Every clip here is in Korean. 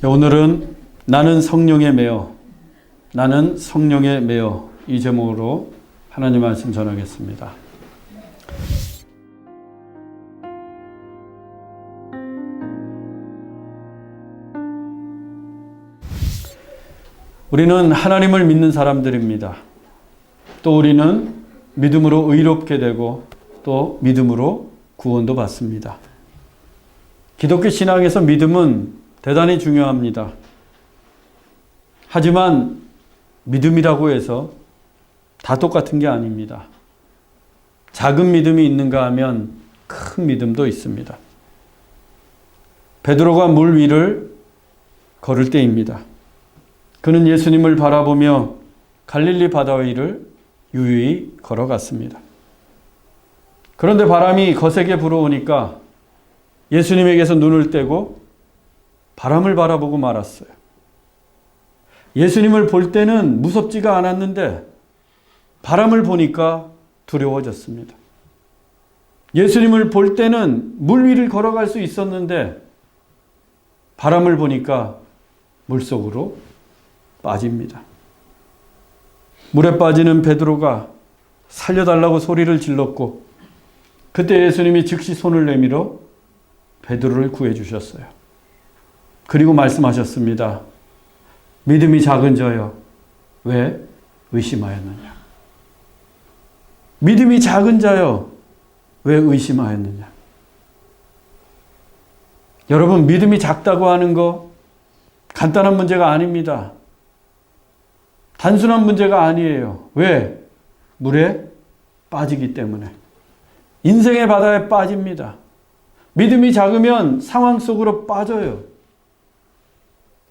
오늘은 나는 성령에 매여 이 제목으로 하나님 말씀 전하겠습니다. 우리는 하나님을 믿는 사람들입니다. 또 우리는 믿음으로 의롭게 되고 또 믿음으로 구원도 받습니다. 기독교 신앙에서 믿음은 대단히 중요합니다. 하지만 믿음이라고 해서 다 똑같은 게 아닙니다. 작은 믿음이 있는가 하면 큰 믿음도 있습니다. 베드로가 물 위를 걸을 때입니다. 그는 예수님을 바라보며 갈릴리 바다 위를 유유히 걸어갔습니다. 그런데 바람이 거세게 불어오니까 예수님에게서 눈을 떼고 바람을 바라보고 말았어요. 예수님을 볼 때는 무섭지가 않았는데 바람을 보니까 두려워졌습니다. 예수님을 볼 때는 물 위를 걸어갈 수 있었는데 바람을 보니까 물속으로 빠집니다. 물에 빠지는 베드로가 살려달라고 소리를 질렀고 그때 예수님이 즉시 손을 내밀어 베드로를 구해 주셨어요. 그리고 말씀하셨습니다. 믿음이 작은 자여, 왜 의심하였느냐? 믿음이 작은 자여, 왜 의심하였느냐? 여러분, 믿음이 작다고 하는 거 간단한 문제가 아닙니다. 단순한 문제가 아니에요. 왜? 물에 빠지기 때문에. 인생의 바다에 빠집니다. 믿음이 작으면 상황 속으로 빠져요.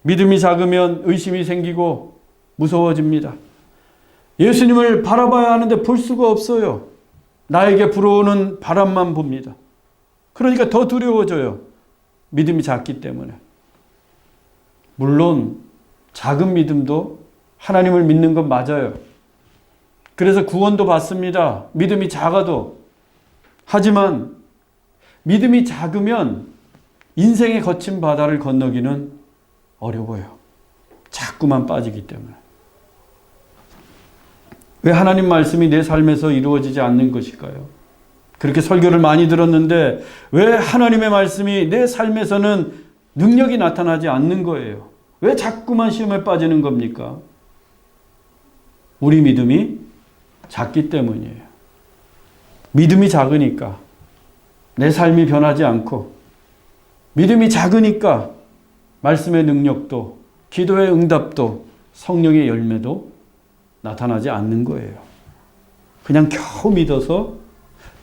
믿음이 작으면 의심이 생기고 무서워집니다. 예수님을 바라봐야 하는데 볼 수가 없어요. 나에게 불어오는 바람만 봅니다. 그러니까 더 두려워져요. 믿음이 작기 때문에. 물론 작은 믿음도 하나님을 믿는 건 맞아요. 그래서 구원도 받습니다. 믿음이 작아도. 하지만 믿음이 작으면 인생의 거친 바다를 건너기는 어려워요. 자꾸만 빠지기 때문에. 왜 하나님 말씀이 내 삶에서 이루어지지 않는 것일까요? 그렇게 설교를 많이 들었는데 왜 하나님의 말씀이 내 삶에서는 능력이 나타나지 않는 거예요? 왜 자꾸만 시험에 빠지는 겁니까? 우리 믿음이 작기 때문이에요. 믿음이 작으니까 내 삶이 변하지 않고, 믿음이 작으니까 말씀의 능력도, 기도의 응답도, 성령의 열매도 나타나지 않는 거예요. 그냥 겨우 믿어서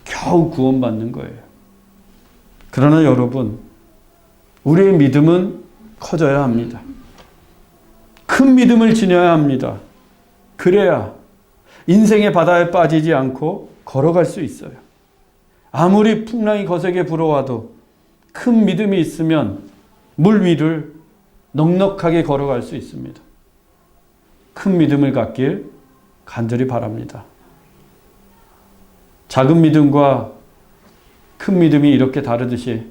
겨우 구원받는 거예요. 그러나 여러분, 우리의 믿음은 커져야 합니다. 큰 믿음을 지녀야 합니다. 그래야 인생의 바다에 빠지지 않고 걸어갈 수 있어요. 아무리 풍랑이 거세게 불어와도 큰 믿음이 있으면 물 위를 넉넉하게 걸어갈 수 있습니다. 큰 믿음을 갖길 간절히 바랍니다. 작은 믿음과 큰 믿음이 이렇게 다르듯이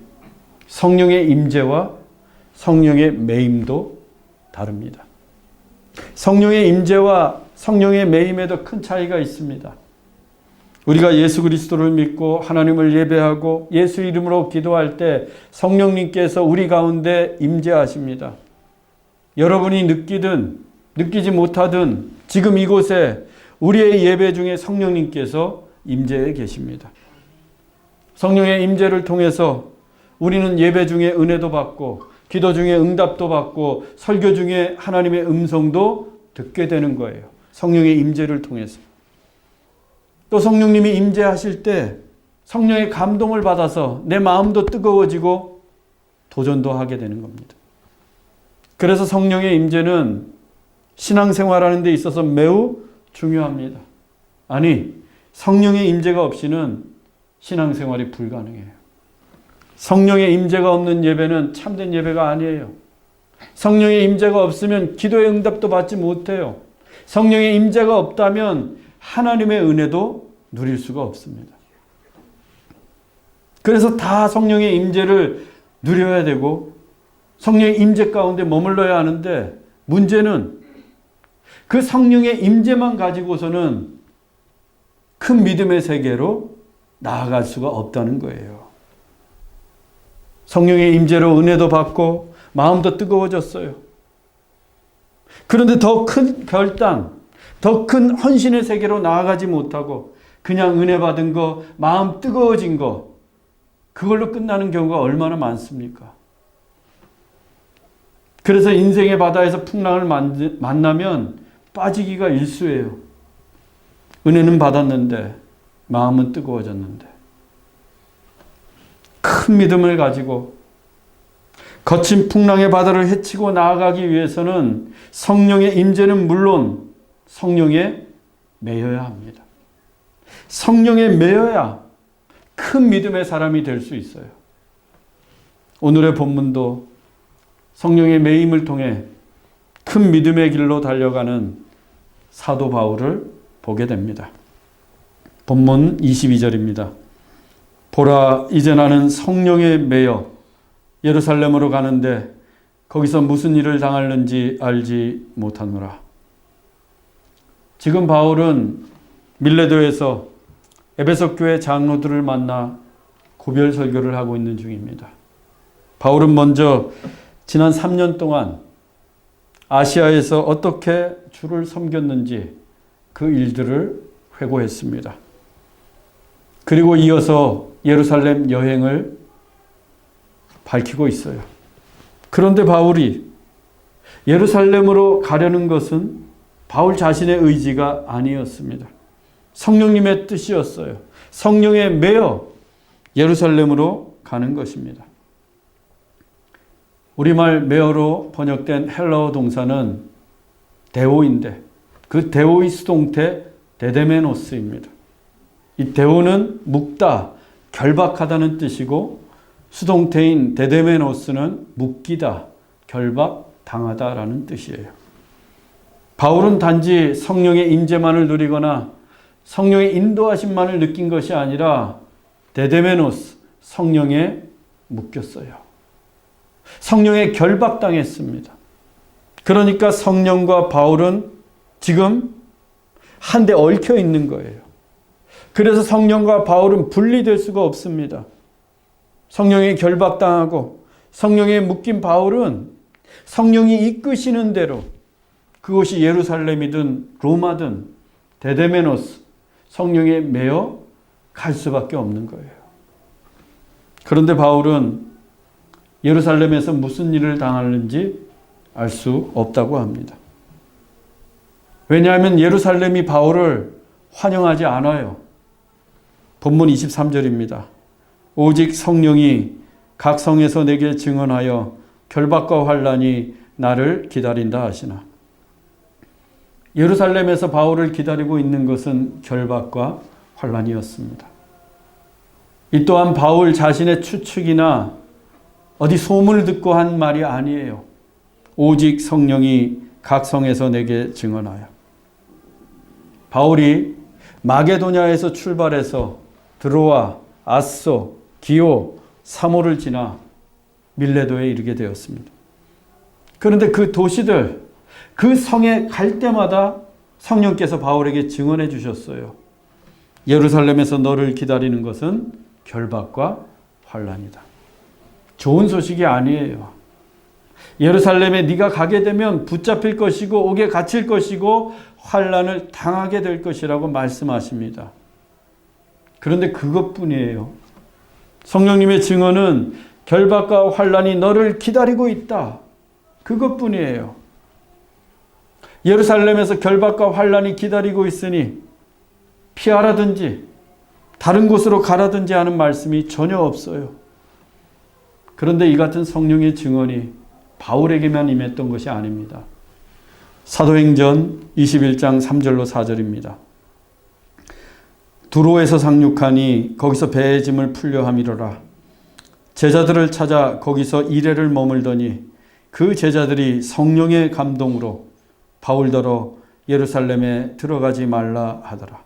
성령의 임재와 성령의 매임도 다릅니다. 성령의 임재와 성령의 매임에도 큰 차이가 있습니다. 우리가 예수 그리스도를 믿고 하나님을 예배하고 예수 이름으로 기도할 때 성령님께서 우리 가운데 임재하십니다. 여러분이 느끼든 느끼지 못하든 지금 이곳에 우리의 예배 중에 성령님께서 임재해 계십니다. 성령의 임재를 통해서 우리는 예배 중에 은혜도 받고 기도 중에 응답도 받고 설교 중에 하나님의 음성도 듣게 되는 거예요. 성령의 임재를 통해서. 또 성령님이 임재하실 때 성령의 감동을 받아서 내 마음도 뜨거워지고 도전도 하게 되는 겁니다. 그래서 성령의 임재는 신앙생활하는 데 있어서 매우 중요합니다. 아니, 성령의 임재가 없이는 신앙생활이 불가능해요. 성령의 임재가 없는 예배는 참된 예배가 아니에요. 성령의 임재가 없으면 기도의 응답도 받지 못해요. 성령의 임재가 없다면 하나님의 은혜도 누릴 수가 없습니다. 그래서 다 성령의 임재를 누려야 되고 성령의 임재 가운데 머물러야 하는데 문제는 그 성령의 임재만 가지고서는 큰 믿음의 세계로 나아갈 수가 없다는 거예요. 성령의 임재로 은혜도 받고 마음도 뜨거워졌어요. 그런데 더 큰 결단, 더 큰 헌신의 세계로 나아가지 못하고 그냥 은혜 받은 거, 마음 뜨거워진 거, 그걸로 끝나는 경우가 얼마나 많습니까? 그래서 인생의 바다에서 풍랑을 만나면 빠지기가 일쑤예요. 은혜는 받았는데 마음은 뜨거워졌는데. 큰 믿음을 가지고 거친 풍랑의 바다를 헤치고 나아가기 위해서는 성령의 임재는 물론 성령에 매여야 합니다. 성령에 매여야 큰 믿음의 사람이 될 수 있어요. 오늘의 본문도 성령의 매임을 통해 큰 믿음의 길로 달려가는 사도 바울을 보게 됩니다. 본문 22절입니다. 보라, 이제 나는 성령에 매여 예루살렘으로 가는데 거기서 무슨 일을 당하는지 알지 못하노라. 지금 바울은 밀레도에서 에베소 교회 장로들을 만나 고별 설교를 하고 있는 중입니다. 바울은 먼저 지난 3년 동안 아시아에서 어떻게 주를 섬겼는지 그 일들을 회고했습니다. 그리고 이어서 예루살렘 여행을 밝히고 있어요. 그런데 바울이 예루살렘으로 가려는 것은 바울 자신의 의지가 아니었습니다. 성령님의 뜻이었어요. 성령에 매여 예루살렘으로 가는 것입니다. 우리말 매어로 번역된 헬라어 동사는 데오인데 그 데오의 수동태 데데메노스입니다. 이 데오는 묶다, 결박하다는 뜻이고 수동태인 데데메노스는 묶이다, 결박당하다라는 뜻이에요. 바울은 단지 성령의 임재만을 누리거나 성령의 인도하심만을 느낀 것이 아니라 데데메노스, 성령에 묶였어요. 성령에 결박당했습니다. 그러니까 성령과 바울은 지금 한데 얽혀 있는 거예요. 그래서 성령과 바울은 분리될 수가 없습니다. 성령에 결박당하고 성령에 묶인 바울은 성령이 이끄시는 대로 그것이 예루살렘이든 로마든 데데메노스, 성령에 매여 갈 수밖에 없는 거예요. 그런데 바울은 예루살렘에서 무슨 일을 당하는지 알 수 없다고 합니다. 왜냐하면 예루살렘이 바울을 환영하지 않아요. 본문 23절입니다. 오직 성령이 각 성에서 내게 증언하여 결박과 환난이 나를 기다린다 하시나. 예루살렘에서 바울을 기다리고 있는 것은 결박과 환난이었습니다. 이 또한 바울 자신의 추측이나 어디 소문을 듣고 한 말이 아니에요. 오직 성령이 각 성에서 내게 증언하여. 바울이 마게도냐에서 출발해서 드로아, 아소, 기오, 사모를 지나 밀레도에 이르게 되었습니다. 그런데 그 도시들, 그 성에 갈 때마다 성령께서 바울에게 증언해 주셨어요. 예루살렘에서 너를 기다리는 것은 결박과 환난이다. 좋은 소식이 아니에요. 예루살렘에 네가 가게 되면 붙잡힐 것이고 옥에 갇힐 것이고 환난을 당하게 될 것이라고 말씀하십니다. 그런데 그것뿐이에요. 성령님의 증언은 결박과 환난이 너를 기다리고 있다. 그것뿐이에요. 예루살렘에서 결박과 환난이 기다리고 있으니 피하라든지 다른 곳으로 가라든지 하는 말씀이 전혀 없어요. 그런데 이 같은 성령의 증언이 바울에게만 임했던 것이 아닙니다. 사도행전 21장 3절로 4절입니다. 두로에서 상륙하니 거기서 배의 짐을 풀려 함이로라. 제자들을 찾아 거기서 이레를 머물더니 그 제자들이 성령의 감동으로 바울더러 예루살렘에 들어가지 말라 하더라.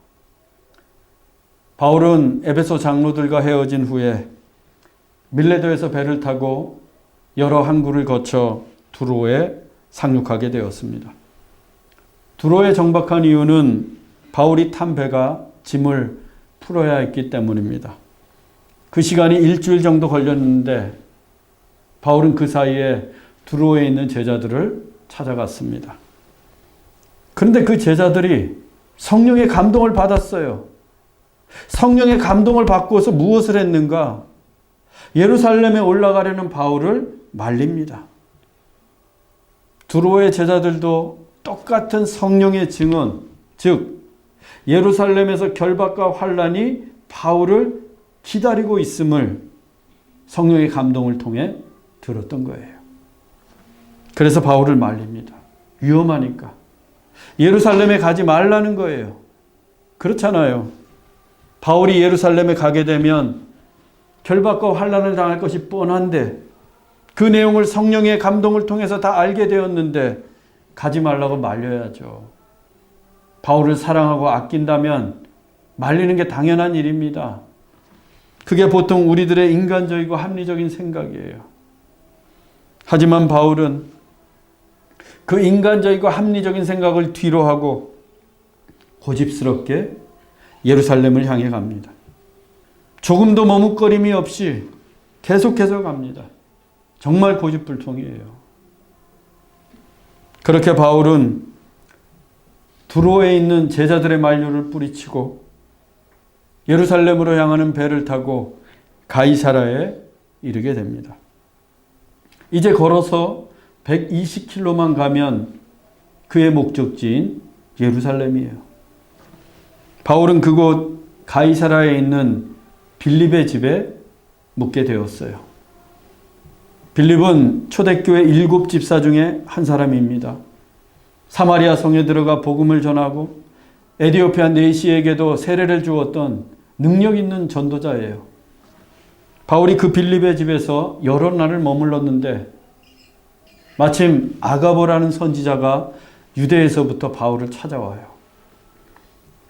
바울은 에베소 장로들과 헤어진 후에 밀레도에서 배를 타고 여러 항구를 거쳐 두로에 상륙하게 되었습니다. 두로에 정박한 이유는 바울이 탄 배가 짐을 풀어야 했기 때문입니다. 그 시간이 일주일 정도 걸렸는데 바울은 그 사이에 두로에 있는 제자들을 찾아갔습니다. 그런데 그 제자들이 성령의 감동을 받았어요. 성령의 감동을 받고서 무엇을 했는가? 예루살렘에 올라가려는 바울을 말립니다. 두로의 제자들도 똑같은 성령의 증언, 즉 예루살렘에서 결박과 환란이 바울을 기다리고 있음을 성령의 감동을 통해 들었던 거예요. 그래서 바울을 말립니다. 위험하니까. 예루살렘에 가지 말라는 거예요. 그렇잖아요. 바울이 예루살렘에 가게 되면 결박과 환란을 당할 것이 뻔한데 그 내용을 성령의 감동을 통해서 다 알게 되었는데 가지 말라고 말려야죠. 바울을 사랑하고 아낀다면 말리는 게 당연한 일입니다. 그게 보통 우리들의 인간적이고 합리적인 생각이에요. 하지만 바울은 그 인간적이고 합리적인 생각을 뒤로하고 고집스럽게 예루살렘을 향해 갑니다. 조금도 머뭇거림이 없이 계속해서 갑니다. 정말 고집불통이에요. 그렇게 바울은 두로에 있는 제자들의 만류를 뿌리치고 예루살렘으로 향하는 배를 타고 가이사라에 이르게 됩니다. 이제 걸어서 120km만 가면 그의 목적지인 예루살렘이에요. 바울은 그곳 가이사라에 있는 빌립의 집에 묵게 되었어요. 빌립은 초대교회 7 집사 중에 한 사람입니다. 사마리아 성에 들어가 복음을 전하고 에디오피아 내시에게도 세례를 주었던 능력 있는 전도자예요. 바울이 그 빌립의 집에서 여러 날을 머물렀는데 마침 아가보라는 선지자가 유대에서부터 바울을 찾아와요.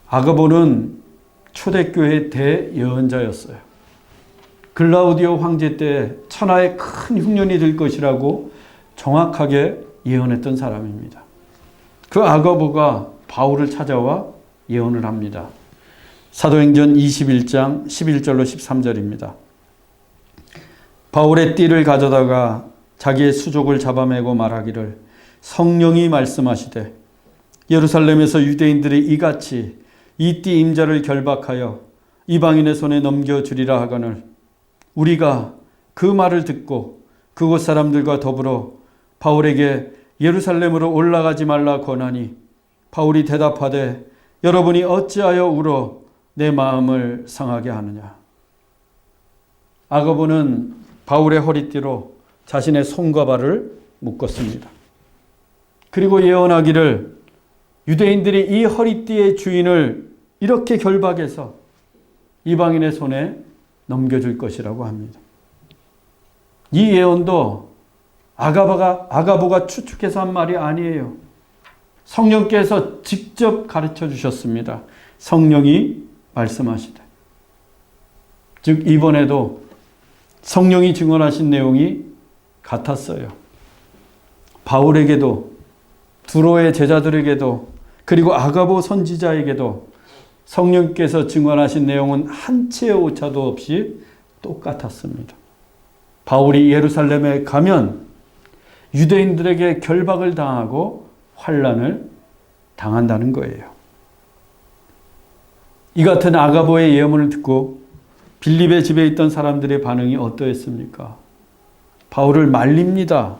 아가보는 초대교회 대예언자였어요. 글라우디오 황제 때 천하에 큰 흉년이 들 것이라고 정확하게 예언했던 사람입니다. 그 아가보가 바울을 찾아와 예언을 합니다. 사도행전 21장 11절로 13절입니다. 바울의 띠를 가져다가 자기의 수족을 잡아매고 말하기를 성령이 말씀하시되 예루살렘에서 유대인들이 이같이 이 띠 임자를 결박하여 이방인의 손에 넘겨주리라 하거늘 우리가 그 말을 듣고 그곳 사람들과 더불어 바울에게 예루살렘으로 올라가지 말라 권하니 바울이 대답하되 여러분이 어찌하여 울어 내 마음을 상하게 하느냐. 아가보는 바울의 허리띠로 자신의 손과 발을 묶었습니다. 그리고 예언하기를 유대인들이 이 허리띠의 주인을 이렇게 결박해서 이방인의 손에 넘겨줄 것이라고 합니다. 이 예언도 아가보가 추측해서 한 말이 아니에요. 성령께서 직접 가르쳐 주셨습니다. 성령이 말씀하시되. 즉 이번에도 성령이 증언하신 내용이 같았어요. 바울에게도 두로의 제자들에게도 그리고 아가보 선지자에게도 성령께서 증언하신 내용은 한 치의 오차도 없이 똑같았습니다. 바울이 예루살렘에 가면 유대인들에게 결박을 당하고 환란을 당한다는 거예요. 이 같은 아가보의 예언을 듣고 빌립의 집에 있던 사람들의 반응이 어떠했습니까? 바울을 말립니다.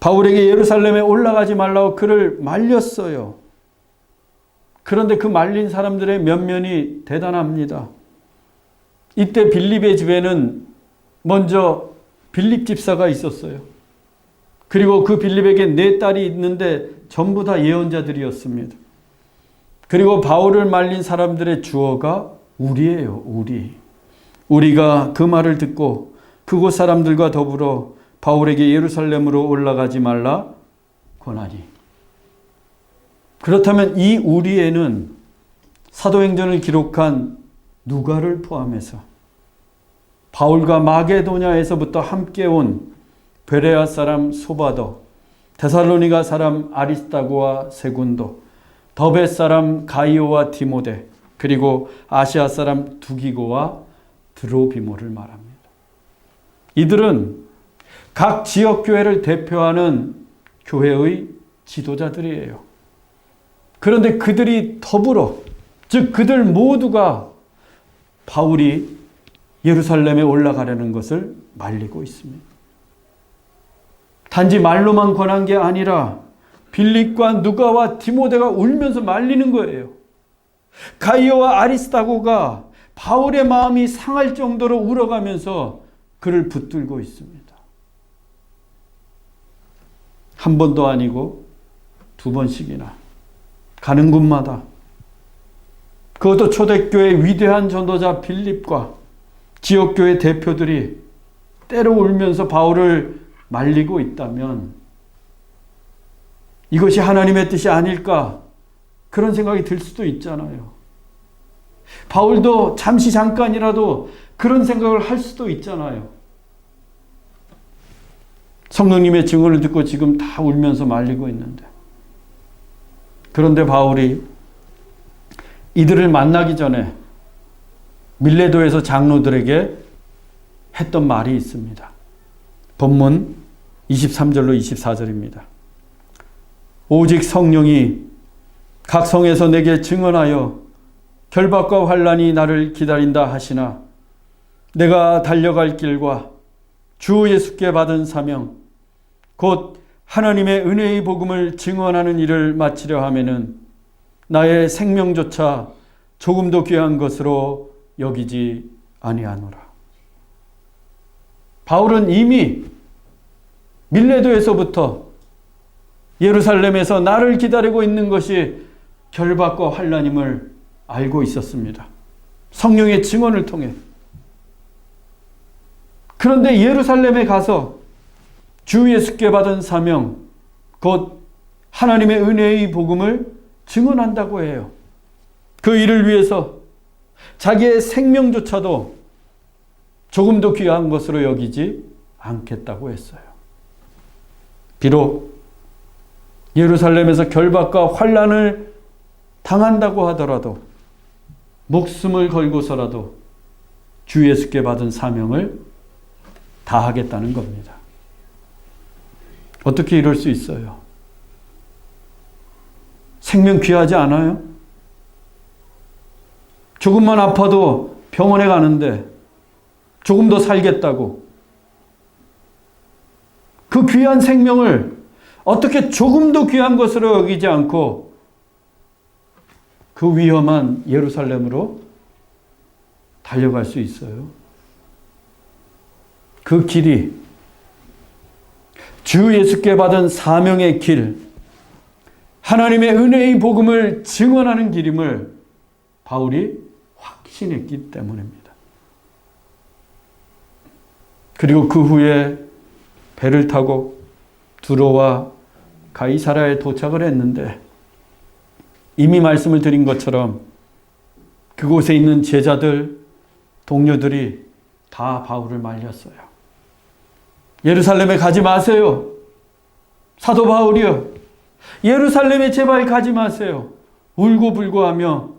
바울에게 예루살렘에 올라가지 말라고 그를 말렸어요. 그런데 그 말린 사람들의 면면이 대단합니다. 이때 빌립의 집에는 먼저 빌립 집사가 있었어요. 그리고 그 빌립에게 4딸이 있는데 전부 다 예언자들이었습니다. 그리고 바울을 말린 사람들의 주어가 우리예요. 우리가 그 말을 듣고 그곳 사람들과 더불어 바울에게 예루살렘으로 올라가지 말라 권하니. 그렇다면 이 우리에는 사도행전을 기록한 누가를 포함해서 바울과 마게도냐에서부터 함께 온 베레아 사람 소바도, 데살로니가 사람 아리스다고와 세군도, 더베 사람 가이오와 디모데, 그리고 아시아 사람 두기고와 드로비모를 말합니다. 이들은 각 지역교회를 대표하는 교회의 지도자들이에요. 그런데 그들이 더불어, 즉 그들 모두가 바울이 예루살렘에 올라가려는 것을 말리고 있습니다. 단지 말로만 권한 게 아니라 빌립과 누가와 디모데가 울면서 말리는 거예요. 가이오와 아리스다고가 바울의 마음이 상할 정도로 울어가면서 그를 붙들고 있습니다. 한 번도 아니고 두 번씩이나 가는 곳마다, 그것도 초대교회 위대한 전도자 빌립과 지역교회 대표들이 때로 울면서 바울을 말리고 있다면 이것이 하나님의 뜻이 아닐까, 그런 생각이 들 수도 있잖아요. 바울도 잠깐이라도 그런 생각을 할 수도 있잖아요. 성령님의 증언을 듣고 지금 다 울면서 말리고 있는데, 그런데 바울이 이들을 만나기 전에 밀레도에서 장로들에게 했던 말이 있습니다. 본문 23절로 24절입니다. 오직 성령이 각 성에서 내게 증언하여 결박과 환난이 나를 기다린다 하시나 내가 달려갈 길과 주 예수께 받은 사명 곧 하나님의 은혜의 복음을 증언하는 일을 마치려 하면은 나의 생명조차 조금도 귀한 것으로 여기지 아니하노라. 바울은 이미 밀레도에서부터 예루살렘에서 나를 기다리고 있는 것이 결박과 환난임을 알고 있었습니다. 성령의 증언을 통해. 그런데 예루살렘에 가서 주 예수께 받은 사명, 곧 하나님의 은혜의 복음을 증언한다고 해요. 그 일을 위해서 자기의 생명조차도 조금도 귀한 것으로 여기지 않겠다고 했어요. 비록 예루살렘에서 결박과 환난을 당한다고 하더라도 목숨을 걸고서라도 주 예수께 받은 사명을 다하겠다는 겁니다. 어떻게 이럴 수 있어요? 생명 귀하지 않아요? 조금만 아파도 병원에 가는데 조금 더 살겠다고 그 귀한 생명을 어떻게 조금도 귀한 것으로 여기지 않고 그 위험한 예루살렘으로 달려갈 수 있어요? 그 길이 주 예수께 받은 사명의 길, 하나님의 은혜의 복음을 증언하는 길임을 바울이 확신했기 때문입니다. 그리고 그 후에 배를 타고 두로와 가이사라에 도착을 했는데 이미 말씀을 드린 것처럼 그곳에 있는 제자들, 동료들이 다 바울을 말렸어요. 예루살렘에 가지 마세요. 사도 바울이요. 예루살렘에 제발 가지 마세요. 울고불고하며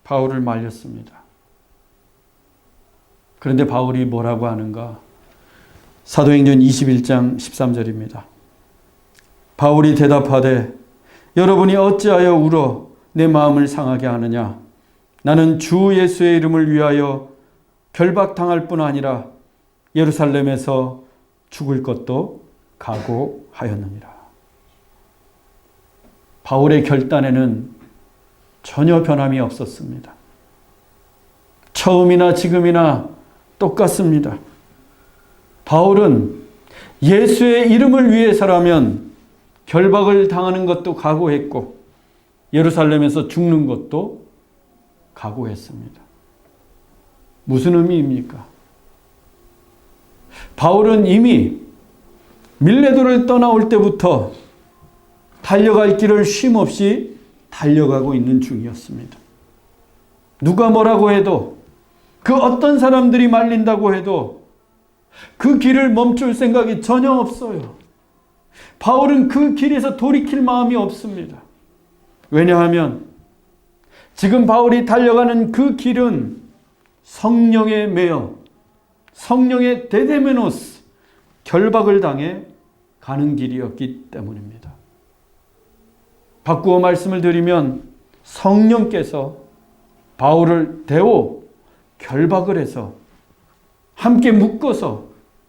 바울을 말렸습니다. 그런데 바울이 뭐라고 하는가? 사도행전 21장 13절입니다. 바울이 대답하되 여러분이 어찌하여 울어 내 마음을 상하게 하느냐? 나는 주 예수의 이름을 위하여 결박당할 뿐 아니라 예루살렘에서 죽을 것도 각오하였느니라. 바울의 결단에는 전혀 변함이 없었습니다. 처음이나 지금이나 똑같습니다. 바울은 예수의 이름을 위해서라면 결박을 당하는 것도 각오했고 예루살렘에서 죽는 것도 각오했습니다. 무슨 의미입니까? 바울은 이미 밀레도를 떠나올 때부터 달려갈 길을 쉼없이 달려가고 있는 중이었습니다. 누가 뭐라고 해도, 그 어떤 사람들이 말린다고 해도 그 길을 멈출 생각이 전혀 없어요. 바울은 그 길에서 돌이킬 마음이 없습니다. 왜냐하면 지금 바울이 달려가는 그 길은 성령에 매여 성령의 데데메노스 결박을 당해 가는 길이었기 때문입니다. 바꾸어 말씀을 드리면 성령께서 바울을 대오 결박을 해서 함께 묶어서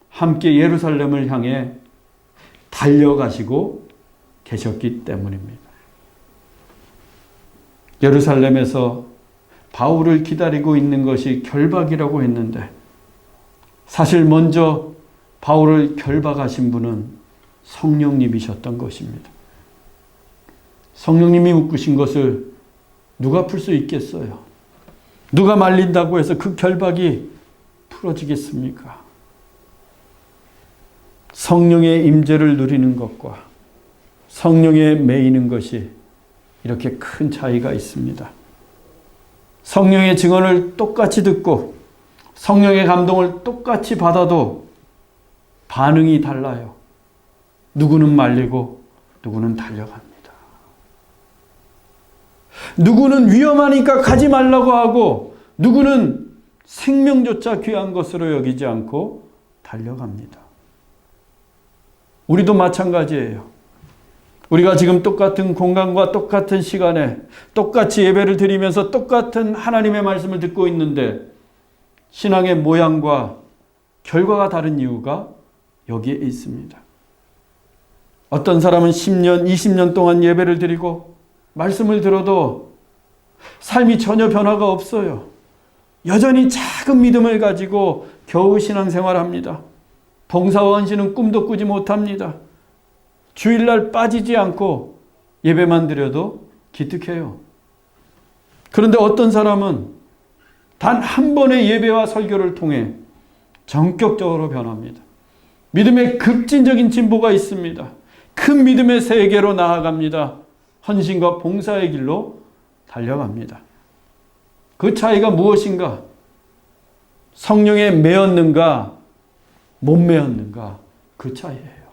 함께 예루살렘을 향해 달려가시고 계셨기 때문입니다. 예루살렘에서 바울을 기다리고 있는 것이 결박이라고 했는데 사실 먼저 바울을 결박하신 분은 성령님이셨던 것입니다. 성령님이 묶으신 것을 누가 풀 수 있겠어요? 누가 말린다고 해서 그 결박이 풀어지겠습니까? 성령의 임재를 누리는 것과 성령에 매이는 것이 이렇게 큰 차이가 있습니다. 성령의 증언을 똑같이 듣고 성령의 감동을 똑같이 받아도 반응이 달라요. 누구는 말리고 누구는 달려갑니다. 누구는 위험하니까 가지 말라고 하고 누구는 생명조차 귀한 것으로 여기지 않고 달려갑니다. 우리도 마찬가지예요. 우리가 지금 똑같은 공간과 똑같은 시간에 똑같이 예배를 드리면서 똑같은 하나님의 말씀을 듣고 있는데 신앙의 모양과 결과가 다른 이유가 여기에 있습니다. 어떤 사람은 10년, 20년 동안 예배를 드리고 말씀을 들어도 삶이 전혀 변화가 없어요. 여전히 작은 믿음을 가지고 겨우 신앙생활합니다. 봉사와 헌신은 꿈도 꾸지 못합니다. 주일날 빠지지 않고 예배만 드려도 기특해요. 그런데 어떤 사람은 단 한 번의 예배와 설교를 통해 전격적으로 변합니다. 믿음의 급진적인 진보가 있습니다. 큰 믿음의 세계로 나아갑니다. 헌신과 봉사의 길로 달려갑니다. 그 차이가 무엇인가? 성령에 매였는가, 못 매였는가? 그 차이예요.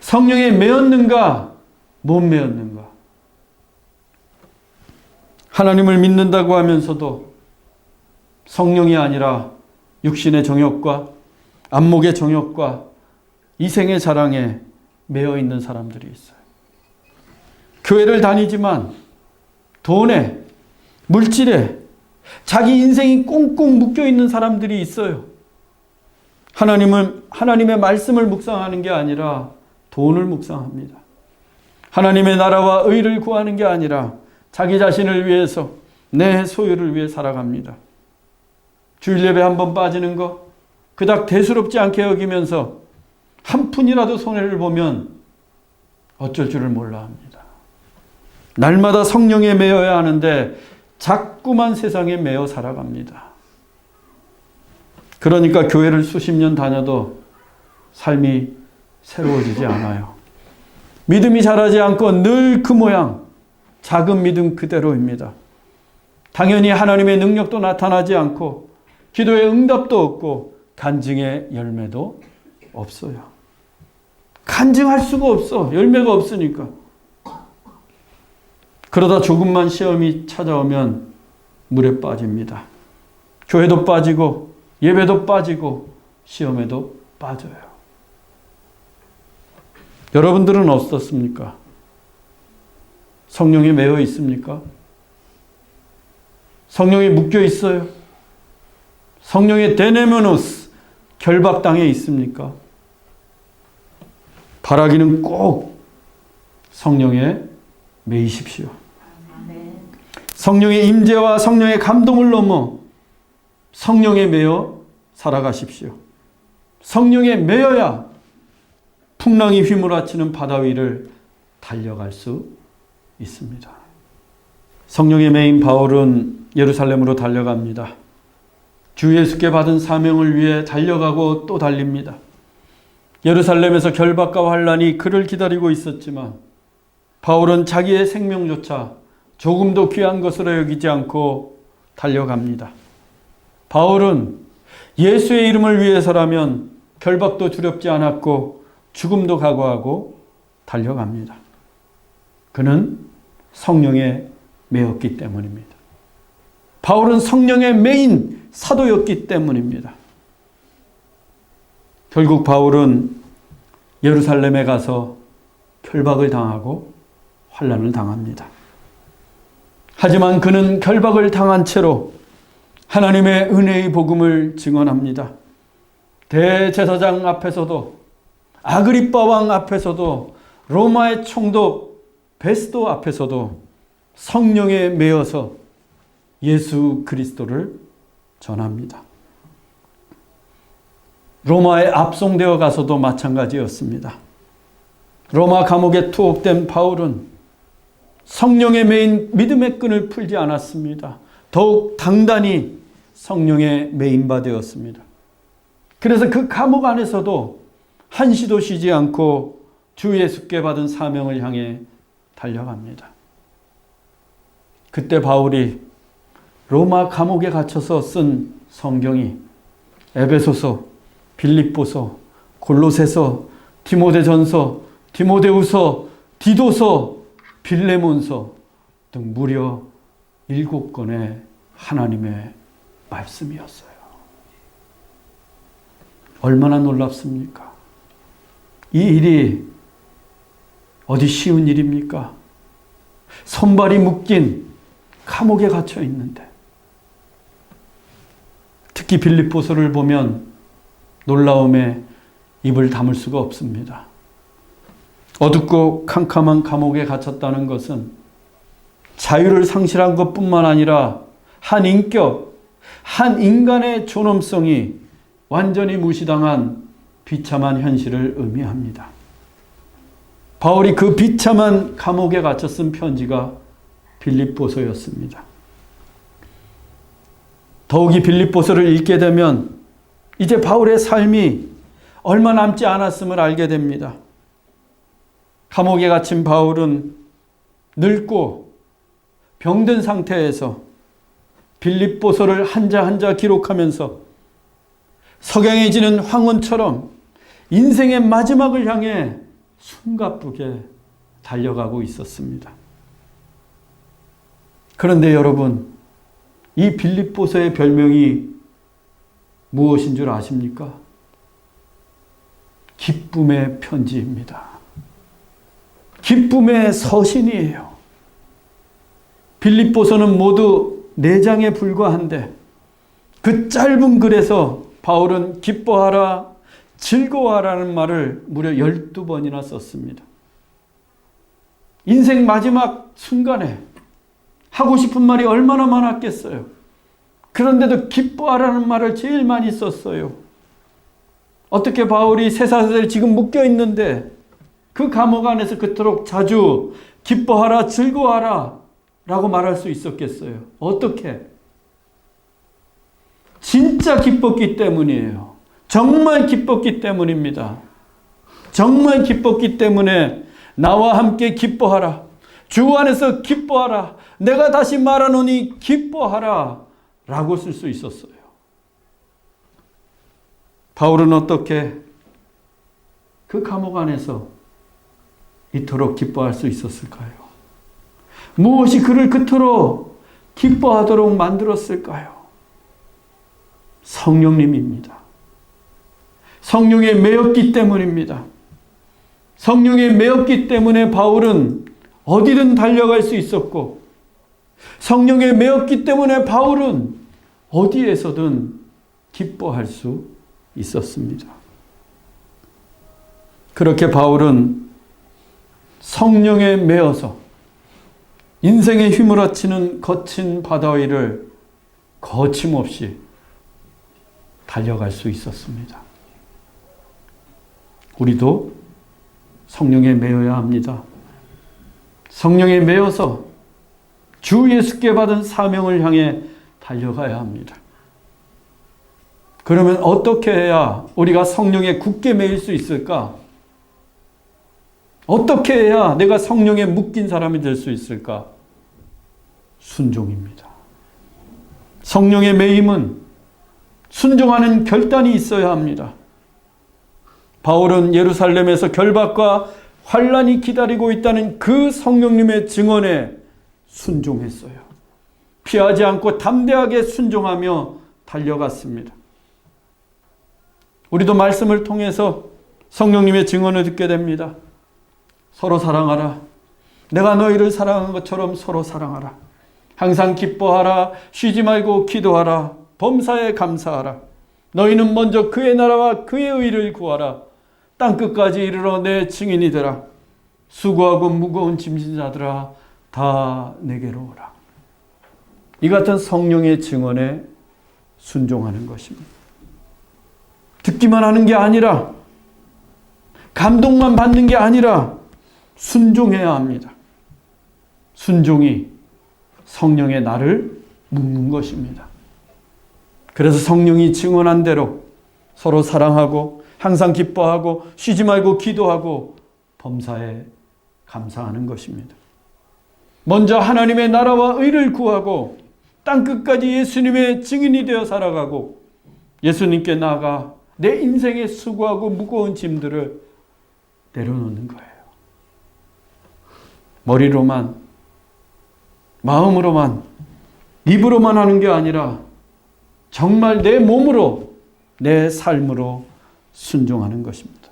성령에 매였는가, 못 매였는가? 하나님을 믿는다고 하면서도 성령이 아니라 육신의 정욕과 안목의 정욕과 이생의 자랑에 매여 있는 사람들이 있어요. 교회를 다니지만 돈에, 물질에 자기 인생이 꽁꽁 묶여 있는 사람들이 있어요. 하나님의 말씀을 묵상하는 게 아니라 돈을 묵상합니다. 하나님의 나라와 의를 구하는 게 아니라 자기 자신을 위해서 내 소유를 위해 살아갑니다. 주일 예배 한 번 빠지는 거 그닥 대수롭지 않게 여기면서 한 푼이라도 손해를 보면 어쩔 줄을 몰라 합니다. 날마다 성령에 매여야 하는데 자꾸만 세상에 매여 살아갑니다. 그러니까 교회를 수십 년 다녀도 삶이 새로워지지 않아요. 믿음이 자라지 않고 늘 그 모양, 작은 믿음 그대로입니다. 당연히 하나님의 능력도 나타나지 않고 기도의 응답도 없고 간증의 열매도 없어요. 간증할 수가 없어. 열매가 없으니까. 그러다 조금만 시험이 찾아오면 물에 빠집니다. 교회도 빠지고 예배도 빠지고 시험에도 빠져요. 여러분들은 어떻습니까? 성령에 매여 있습니까? 성령에 묶여 있어요? 성령의 데네모노스 결박당해 있습니까? 바라기는 꼭 성령에 매이십시오. 성령의 임재와 성령의 감동을 넘어 성령에 매여 살아가십시오. 성령에 매여야 풍랑이 휘몰아치는 바다 위를 달려갈 수 있습니다. 성령에 매인 바울은 예루살렘으로 달려갑니다. 주 예수께 받은 사명을 위해 달려가고 또 달립니다. 예루살렘에서 결박과 환란이 그를 기다리고 있었지만 바울은 자기의 생명조차 조금도 귀한 것으로 여기지 않고 달려갑니다. 바울은 예수의 이름을 위해서라면 결박도 두렵지 않았고 죽음도 각오하고 달려갑니다. 그는 성령에 매였기 때문입니다. 바울은 성령에 매인 사도였기 때문입니다. 결국 바울은 예루살렘에 가서 결박을 당하고 환난을 당합니다. 하지만 그는 결박을 당한 채로 하나님의 은혜의 복음을 증언합니다. 대제사장 앞에서도, 아그리빠 왕 앞에서도, 로마의 총독 베스도 앞에서도 성령에 매여서 예수 그리스도를 전합니다. 로마에 압송되어 가서도 마찬가지였습니다. 로마 감옥에 투옥된 바울은 성령에 매인 믿음의 끈을 풀지 않았습니다. 더욱 단단히 성령에 매인 바 되었습니다. 그래서 그 감옥 안에서도 한시도 쉬지 않고 주 예수께 받은 사명을 향해 달려갑니다. 그때 바울이 로마 감옥에 갇혀서 쓴 성경이 에베소서, 빌립보서, 골로새서, 디모데전서, 디모데후서, 디도서, 빌레몬서 등 무려 7권의 하나님의 말씀이었어요. 얼마나 놀랍습니까? 이 일이 어디 쉬운 일입니까? 손발이 묶인 감옥에 갇혀 있는데, 특히 빌립보서를 보면 놀라움에 입을 다물 수가 없습니다. 어둡고 캄캄한 감옥에 갇혔다는 것은 자유를 상실한 것뿐만 아니라 한 인격, 한 인간의 존엄성이 완전히 무시당한 비참한 현실을 의미합니다. 바울이 그 비참한 감옥에 갇혀 쓴 편지가 빌립보서였습니다. 더욱이 빌립보서를 읽게 되면 이제 바울의 삶이 얼마 남지 않았음을 알게 됩니다. 감옥에 갇힌 바울은 늙고 병든 상태에서 빌립보서를 한자 한자 기록하면서 석양해지는 황혼처럼 인생의 마지막을 향해 숨가쁘게 달려가고 있었습니다. 그런데 여러분, 이 빌립보서의 별명이 무엇인 줄 아십니까? 기쁨의 편지입니다. 기쁨의 서신이에요. 빌립보서는 모두 4장에 불과한데 그 짧은 글에서 바울은 기뻐하라, 즐거워하라는 말을 무려 12번이나 썼습니다. 인생 마지막 순간에 하고 싶은 말이 얼마나 많았겠어요. 그런데도 기뻐하라는 말을 제일 많이 썼어요. 어떻게 바울이 쇠사슬에 지금 묶여 있는데 그 감옥 안에서 그토록 자주 기뻐하라, 즐거워하라 라고 말할 수 있었겠어요? 어떻게? 진짜 기뻤기 때문이에요. 정말 기뻤기 때문입니다. 정말 기뻤기 때문에 나와 함께 기뻐하라. 주 안에서 기뻐하라. 내가 다시 말하노니 기뻐하라 라고 쓸 수 있었어요. 바울은 어떻게 그 감옥 안에서 이토록 기뻐할 수 있었을까요? 무엇이 그를 그토록 기뻐하도록 만들었을까요? 성령님입니다. 성령에 매였기 때문입니다. 성령에 매였기 때문에 바울은 어디든 달려갈 수 있었고, 성령에 매였기 때문에 바울은 어디에서든 기뻐할 수 있었습니다. 그렇게 바울은 성령에 매여서 인생의 휘몰아치는 거친 바다 위를 거침없이 달려갈 수 있었습니다. 우리도 성령에 매여야 합니다. 성령에 매여서 주 예수께 받은 사명을 향해 달려가야 합니다. 그러면 어떻게 해야 우리가 성령에 굳게 매일 수 있을까? 어떻게 해야 내가 성령에 묶인 사람이 될 수 있을까? 순종입니다. 성령의 매임은 순종하는 결단이 있어야 합니다. 바울은 예루살렘에서 결박과 환란이 기다리고 있다는 그 성령님의 증언에 순종했어요. 피하지 않고 담대하게 순종하며 달려갔습니다. 우리도 말씀을 통해서 성령님의 증언을 듣게 됩니다. 서로 사랑하라. 내가 너희를 사랑한 것처럼 서로 사랑하라. 항상 기뻐하라. 쉬지 말고 기도하라. 범사에 감사하라. 너희는 먼저 그의 나라와 그의 의를 구하라. 땅끝까지 이르러 내 증인이 되라. 수고하고 무거운 짐진 자들아 다 내게로 오라. 이 같은 성령의 증언에 순종하는 것입니다. 듣기만 하는 게 아니라, 감동만 받는 게 아니라 순종해야 합니다. 순종이 성령의 나를 묶는 것입니다. 그래서 성령이 증언한 대로 서로 사랑하고 항상 기뻐하고 쉬지 말고 기도하고 범사에 감사하는 것입니다. 먼저 하나님의 나라와 의를 구하고 땅끝까지 예수님의 증인이 되어 살아가고 예수님께 나아가 내 인생에 수고하고 무거운 짐들을 내려놓는 거예요. 머리로만, 마음으로만, 입으로만 하는 게 아니라 정말 내 몸으로, 내 삶으로 순종하는 것입니다.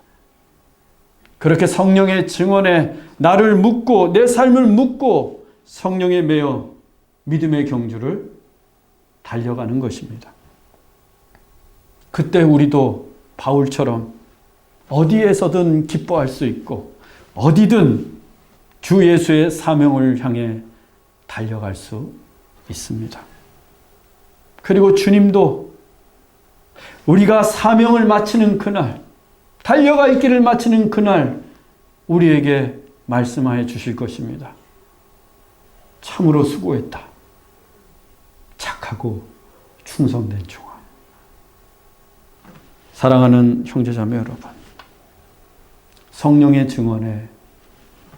그렇게 성령의 증언에 나를 묻고 내 삶을 묻고 성령에 매여 믿음의 경주를 달려가는 것입니다. 그때 우리도 바울처럼 어디에서든 기뻐할 수 있고 어디든 주 예수의 사명을 향해 달려갈 수 있습니다. 그리고 주님도 우리가 사명을 마치는 그날, 달려갈 길을 마치는 그날 우리에게 말씀하여 주실 것입니다. 참으로 수고했다. 착하고 충성된 종아. 사랑하는 형제자매 여러분, 성령의 증언에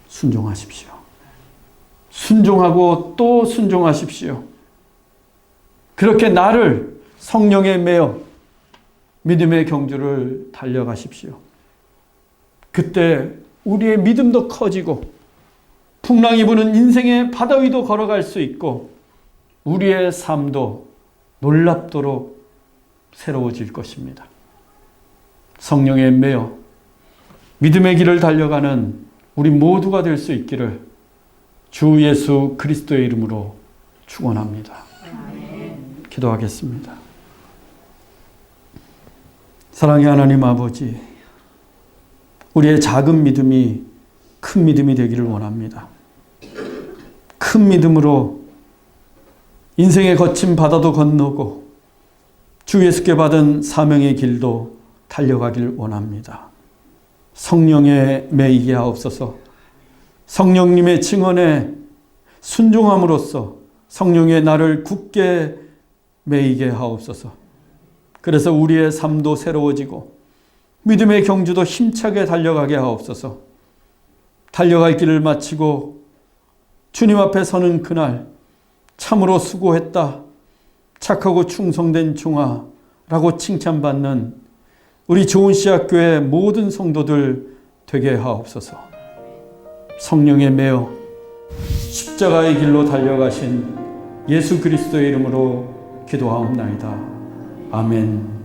순종하십시오. 순종하고 또 순종하십시오. 그렇게 나를 성령에 매어 믿음의 경주를 달려가십시오. 그때 우리의 믿음도 커지고 풍랑이 부는 인생의 바다 위도 걸어갈 수 있고 우리의 삶도 놀랍도록 새로워질 것입니다. 성령에 매여 믿음의 길을 달려가는 우리 모두가 될 수 있기를 주 예수 그리스도의 이름으로 축원합니다. 기도하겠습니다. 사랑의 하나님 아버지, 우리의 작은 믿음이 큰 믿음이 되기를 원합니다. 큰 믿음으로 인생의 거친 바다도 건너고 주 예수께 받은 사명의 길도 달려가길 원합니다. 성령에 매이게 하옵소서. 성령님의 증언에 순종함으로써 성령의 나를 굳게 매이게 하옵소서. 그래서 우리의 삶도 새로워지고 믿음의 경주도 힘차게 달려가게 하옵소서. 달려갈 길을 마치고 주님 앞에 서는 그날 참으로 수고했다, 착하고 충성된 종아라고 칭찬받는 우리 좋은 씨앗교회 모든 성도들 되게 하옵소서. 성령에 매어 십자가의 길로 달려가신 예수 그리스도의 이름으로 기도하옵나이다. 아멘.